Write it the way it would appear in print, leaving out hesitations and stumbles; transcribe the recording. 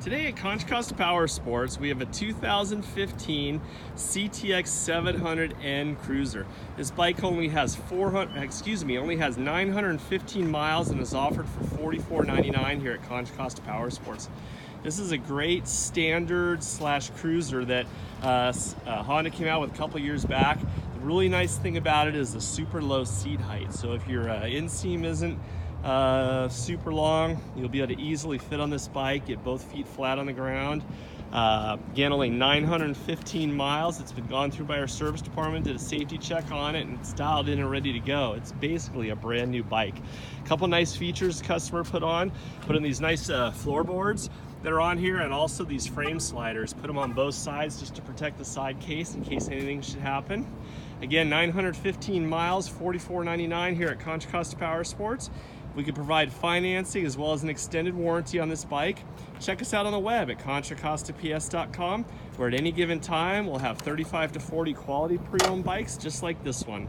Today at Contra Costa Powersports, we have a 2015 CTX700N cruiser. This bike only has 915 miles and is offered for $44.99 here at Contra Costa Powersports. This is a great standard slash cruiser that Honda came out with a couple years back. The really nice thing about it is the super low seat height. So if your inseam isn't super long, you'll be able to easily fit on this bike, get both feet flat on the ground. Again, only 915 miles. It's been gone through by our service department, did a safety check on it, and it's dialed in and ready to go. It's basically a brand new bike. A couple nice features the customer put in these nice floorboards that are on here, and also these frame sliders. Put them on both sides just to protect the side case in case anything should happen. Again, 915 miles, $44.99 here at Contra Costa Powersports. We can provide financing as well as an extended warranty on this bike. Check us out on the web at contracostaps.com, where at any given time we'll have 35 to 40 quality pre-owned bikes just like this one.